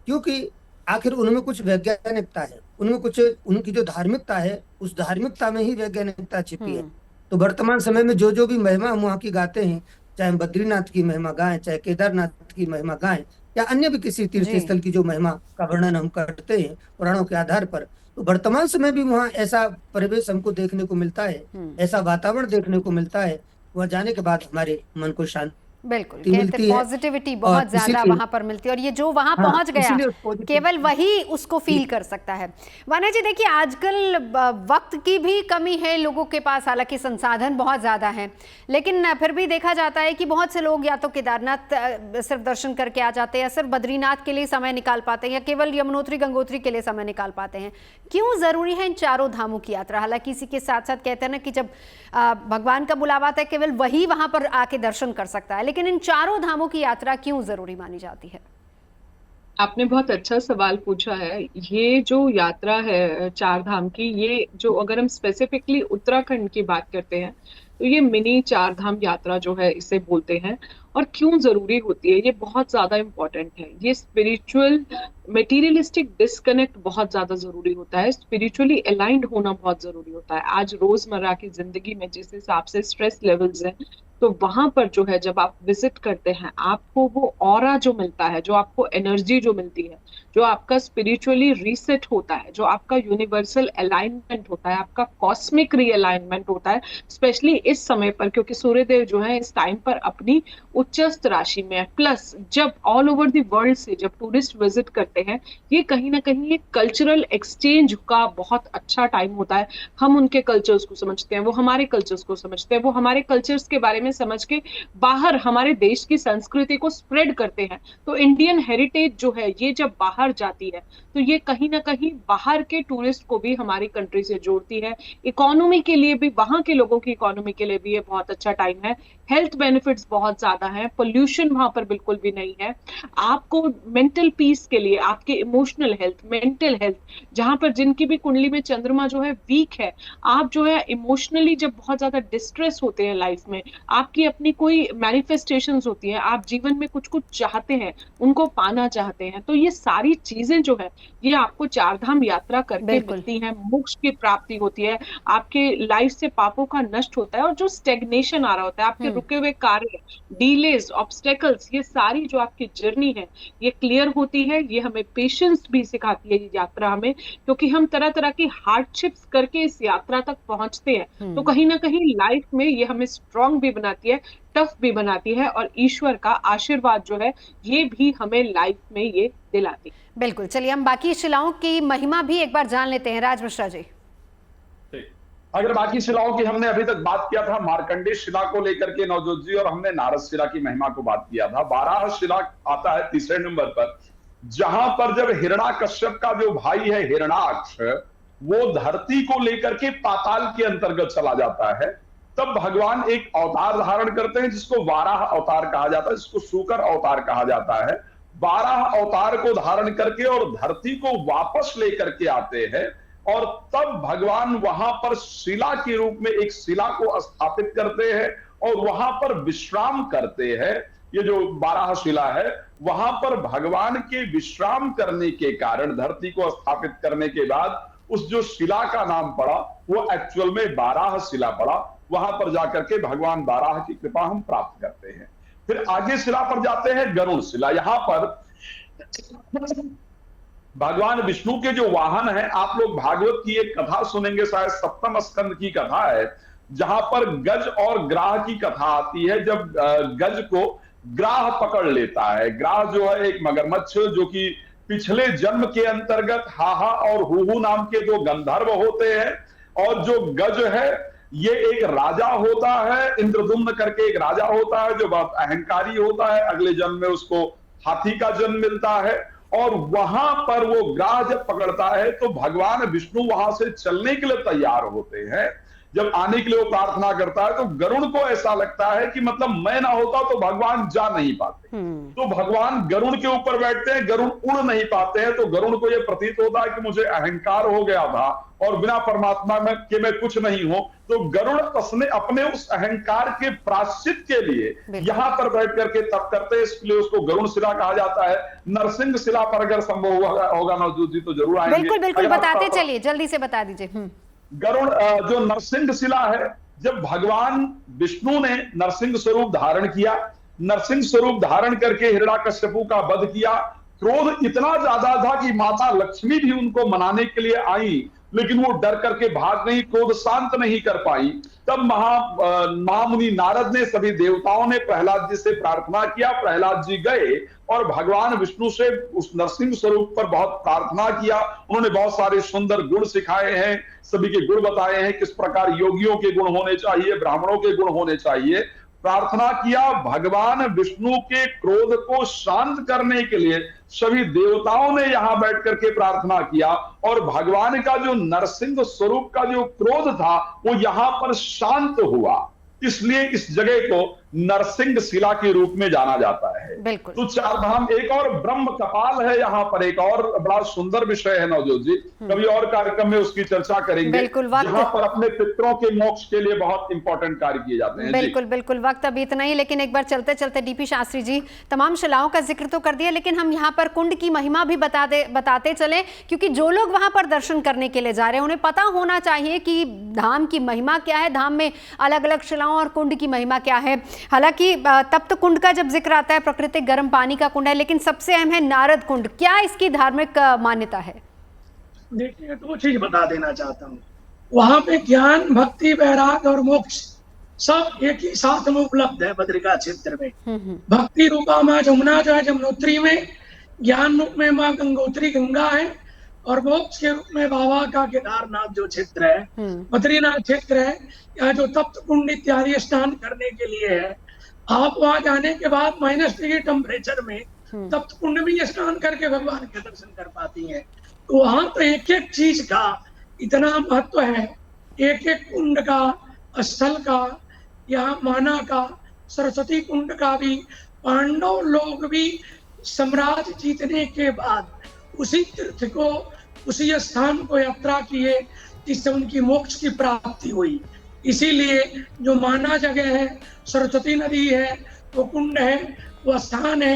क्योंकि आखिर उनमें कुछ वैज्ञानिकता है, उनमें कुछ उनकी जो धार्मिकता है, उस धार्मिकता में ही वैज्ञानिकता छिपी है। तो वर्तमान समय में जो भी महिमा हम वहाँ की गाते हैं, चाहे बद्रीनाथ की महिमा गाएं, चाहे केदारनाथ की महिमा गाएं, या अन्य भी किसी तीर्थ स्थल की जो महिमा का वर्णन हम करते हैं पुराणों के आधार पर, तो वर्तमान समय भी वहाँ ऐसा परिवेश हमको देखने को मिलता है, ऐसा वातावरण देखने को मिलता है। वहाँ जाने के बाद हमारे मन को शांति बिल्कुल, कहते पॉजिटिविटी बहुत ज्यादा वहां पर मिलती है, और ये जो वहां पहुंच गया केवल वही उसको फील कर सकता है। वाना जी, देखिए आजकल वक्त की भी कमी है लोगों के पास, हालांकि संसाधन बहुत ज्यादा हैं, लेकिन फिर भी देखा जाता है कि बहुत से लोग या तो केदारनाथ सिर्फ दर्शन करके आ जाते हैं, या सिर्फ बद्रीनाथ के लिए समय निकाल पाते हैं, या केवल यमुनोत्री गंगोत्री के लिए समय निकाल पाते हैं। क्यों जरूरी है इन चारों धामों की यात्रा? हालांकि इसी के साथ साथ कहते हैं ना कि जब भगवान का बुलावा आता है केवल वही वहां पर आके दर्शन कर सकता है, लेकिन इन चारों धामों की यात्रा क्यों जरूरी मानी जाती है? आपने बहुत अच्छा सवाल पूछा है। ये जो यात्रा है 4 धाम की, ये जो अगर हम स्पेसिफिकली उत्तराखंड की बात करते हैं, तो ये मिनी चार धाम यात्रा जो है इसे बोलते हैं। और क्यों जरूरी होती है, ये बहुत ज्यादा इंपॉर्टेंट है। ये स्पिरिचुअल मटेरियलिस्टिक डिस्कनेक्ट बहुत ज्यादा जरूरी होता है, स्पिरिचुअली अलाइंड होना बहुत जरूरी होता है। आज रोजमर्रा की जिंदगी में जिस हिसाब से स्ट्रेस लेवल्स हैं, तो वहां पर जो है जब आप विजिट करते हैं, आपको वो ऑरा जो मिलता है, जो आपको एनर्जी जो मिलती है, जो आपका स्पिरिचुअली रीसेट होता है, जो आपका यूनिवर्सल अलाइनमेंट होता है, आपका कॉस्मिक रीअलाइनमेंट होता है, स्पेशली इस समय पर, क्योंकि सूर्यदेव जो है इस टाइम पर अपनी उच्चस्थ राशि में है। प्लस जब ऑल ओवर द वर्ल्ड से जब टूरिस्ट विजिट करते हैं, ये कहीं ना कहीं एक कल्चरल एक्सचेंज का बहुत अच्छा टाइम होता है। हम उनके कल्चर्स को समझते हैं, वो हमारे कल्चर्स को समझते हैं, वो हमारे कल्चर्स के बारे में समझ के बाहर हमारे देश की संस्कृति को स्प्रेड करते हैं। तो इंडियन हेरिटेज जो है ये जब बाहर जाती है, तो ये कहीं ना कहीं बाहर के टूरिस्ट को भी हमारी कंट्री से जोड़ती है। इकोनॉमी के लिए भी, वहां के लोगों की इकोनॉमी के लिए भी ये बहुत अच्छा टाइम है। हेल्थ बेनिफिट्स बहुत ज्यादा हैं, पोल्यूशन वहां पर बिल्कुल भी नहीं है। आपको मेंटल पीस के लिए, आपके इमोशनल हेल्थ, मेंटल हेल्थ, जहां पर जिनकी भी कुंडली में चंद्रमा जो है वीक है, आप जो है इमोशनली जब बहुत ज्यादा डिस्ट्रेस होते हैं लाइफ में, आपकी अपनी कोई मैनिफेस्टेशंस होती हैं, आप जीवन में कुछ कुछ चाहते हैं, उनको पाना चाहते हैं, तो ये सारी चीजें जो है ये आपको चारधाम यात्रा करके मिलती हैं। मोक्ष की प्राप्ति होती है, आपके लाइफ से पापों का नष्ट होता है, और जो स्टेग्नेशन आ रहा होता है, आपके रुके हुए कार्य, डिलेज, ऑब्स्टेकल्स, ये सारी जो आपकी जर्नी है ये क्लियर होती है। ये हमें पेशेंस भी सिखाती है ये यात्रा हमें, क्योंकि हम तरह तरह की हार्डशिप्स करके इस यात्रा तक पहुंचते हैं। तो कहीं ना कहीं लाइफ में ये हमें स्ट्रांग भी बनाती है, टफ भी बनाती है, और ईश्वर का आशीर्वाद जो है ये भी हमें लाइफ में ये दिलाती है। बिल्कुल, चलिए हम बाकी शिलाओं की महिमा भी एक बार जान लेते हैं। राज मिश्रा जी, अगर बाकी शिलाओं की हमने अभी तक बात किया था मार्कंडेय शिला को लेकर के नवजोत जी, और हमने नारद शिला की महिमा को बात किया था। बाराह शिला आता है तीसरे नंबर पर, जहां पर जब हिरण्याकश्यप का जो भाई है हिरण्याक्ष, वो धरती को लेकर के पाताल के अंतर्गत चला जाता है, तब भगवान एक अवतार धारण करते हैं जिसको वाराह अवतार कहा जाता है, जिसको शूकर अवतार कहा जाता है। 12 अवतार को धारण करके और धरती को वापस लेकर के आते हैं, और तब भगवान वहां पर शिला के रूप में एक शिला को स्थापित करते हैं और वहां पर विश्राम करते हैं। ये जो 12 शिला है, वहां पर भगवान के विश्राम करने के कारण धरती को स्थापित करने के बाद उस जो शिला का नाम पड़ा वो एक्चुअल में बाराह शिला पड़ा। वहां पर जाकर के भगवान बाराह की कृपा हम प्राप्त करते हैं। फिर आगे शिला पर जाते हैं गरुड़ शिला। यहां पर भगवान विष्णु के जो वाहन है, आप लोग भागवत की एक कथा सुनेंगे, शायद सप्तम स्कंद की कथा है, जहां पर गज और ग्राह की कथा आती है। जब गज को ग्राह पकड़ लेता है, ग्राह जो है एक मगरमच्छ जो कि पिछले जन्म के अंतर्गत हाहा और हुहू नाम के दो गंधर्व होते हैं, और जो गज है ये एक राजा होता है, इंद्रदुम्न करके एक राजा होता है जो बहुत अहंकारी होता है। अगले जन्म में उसको हाथी का जन्म मिलता है, और वहां पर वो ग्राह जब पकड़ता है तो भगवान विष्णु वहां से चलने के लिए तैयार होते हैं। जब आने के लिए वो प्रार्थना करता है तो गरुड़ को ऐसा लगता है कि मतलब मैं ना होता तो भगवान जा नहीं पाते, तो भगवान गरुड़ के ऊपर बैठते हैं, गरुड़ उड़ नहीं पाते हैं। तो गरुड़ को यह प्रतीत होता है कि मुझे अहंकार हो गया था और बिना परमात्मा में कि मैं कुछ नहीं हूं। तो गरुड़ अपने उस अहंकार के प्रायश्चित के लिए यहां पर बैठ करके तप करते हैं, इसलिए उसको गरुड़ शिला कहा जाता है। नरसिंह शिला पर अगर संभव होगा नवजोत जी तो जरूर आएंगे। बिल्कुल बिल्कुल, बताते चलिए, जल्दी से बता दीजिए। गरुड़ जो नरसिंह शिला है, जब भगवान विष्णु ने नरसिंह स्वरूप धारण किया, नरसिंह स्वरूप धारण करके हिरण्याकश्यपु का वध किया, क्रोध इतना ज्यादा था कि माता लक्ष्मी भी उनको मनाने के लिए आई, लेकिन वो डर करके भाग नहीं, क्रोध शांत नहीं कर पाई। तब महामुनि नारद ने, सभी देवताओं ने प्रहलाद जी से प्रार्थना किया। प्रहलाद जी गए और भगवान विष्णु से उस नरसिंह स्वरूप पर बहुत प्रार्थना किया। उन्होंने बहुत सारे सुंदर गुण सिखाए हैं, सभी के गुण बताए हैं, किस प्रकार योगियों के गुण होने चाहिए, ब्राह्मणों के गुण होने चाहिए। प्रार्थना किया, भगवान विष्णु के क्रोध को शांत करने के लिए सभी देवताओं ने यहां बैठ करके प्रार्थना किया, और भगवान का जो नरसिंह स्वरूप का जो क्रोध था वो यहां पर शांत हुआ। इसलिए इस जगह को नरसिंह शिला के रूप में जाना जाता है। बिल्कुल। तो चार धाम, एक और ब्रह्म कपाल है यहाँ पर, एक और बड़ा सुंदर विषय है नवजोत जी, कभी और कार्यक्रम में उसकी चर्चा करेंगे। बिल्कुल, यहाँ पर अपने पितरों के मोक्ष के लिए बहुत इंपॉर्टेंट कार्य किए जाते हैं। बिल्कुल बिल्कुल, वक्त अभी इतना ही, लेकिन एक बार चलते चलते डीपी शास्त्री जी, तमाम शिलाओं का जिक्र तो कर दिया, लेकिन हम यहाँ पर कुंड की महिमा भी बताते चले, क्योंकि जो लोग वहां पर दर्शन करने के लिए जा रहे हैं उन्हें पता होना चाहिए कि धाम की महिमा क्या है, धाम में अलग अलग शिलाओं और कुंड की महिमा क्या है। हालांकि तप्त कुंड का जब जिक्र आता है, प्राकृतिक गर्म पानी का कुंड है, लेकिन सबसे अहम है नारद कुंड। क्या इसकी धार्मिक मान्यता है? देखिए, दो चीज बता देना चाहता हूँ। वहां पे ज्ञान, भक्ति, वैराग और मोक्ष सब एक ही साथ में उपलब्ध है बद्रिका क्षेत्र में। भक्ति रूपा माँ जमुना जो है जमुनोत्री में, ज्ञान रूप में माँ गंगोत्री गंगा है, और मोक्ष के रूप में बाबा का केदारनाथ जो क्षेत्र है, बद्रीनाथ क्षेत्र है, या जो तप्त कुंड इत्यादि स्नान करने के लिए है। आप वहां जाने के बाद -डिग्री टेम्परेचर में तप्त कुंड में स्नान करके भगवान के दर्शन कर पाती हैं। तो वहां तो एक एक चीज का इतना महत्व है, एक एक कुंड का, स्थल का, यहाँ माना का, सरस्वती कुंड का भी। पांडव लोग भी साम्राज्य जीतने के बाद उसी तीर्थ को, उसी स्थान को यात्रा किए जिससे उनकी मोक्ष की प्राप्ति हुई। इसीलिए जो माना जगह है, सरस्वती नदी है, वो कुंड है, वो स्थान है,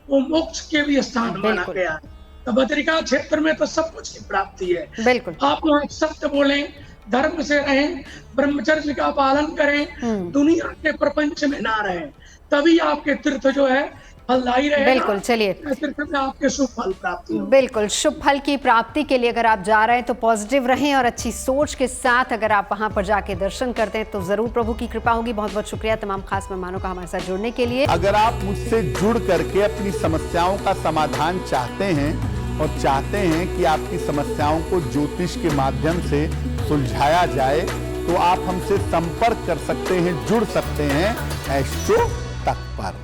वो मोक्ष के भी स्थान माना गया है। तो बद्रिका क्षेत्र में तो सब कुछ की प्राप्ति है। बिल्कुल। आप वहाँ सत्य बोलें, धर्म से रहें, ब्रह्मचर्य का पालन करें, दुनिया के प्रपंच में ना रहें, तभी आपके तीर्थ जो है फलदायी रहेगा। बिल्कुल। चलिए, तीर्थ में आपके शुभ फल प्राप्ति हो। बिल्कुल, शुभ फल की प्राप्ति के लिए अगर आप जा रहे हैं तो पॉजिटिव रहें और अच्छी सोच के साथ अगर आप वहां पर जाके दर्शन करते हैं तो जरूर प्रभु की कृपा होगी। बहुत बहुत शुक्रिया तमाम खास मेहमानों का हमारे साथ जुड़ने के लिए। अगर आप मुझसे जुड़ करके अपनी समस्याओं का समाधान चाहते हैं और चाहते हैं कि आपकी समस्याओं को ज्योतिष के माध्यम से सुलझाया जाए, तो आप हमसे संपर्क कर सकते हैं, जुड़ सकते हैं एस्ट्रो तक पर।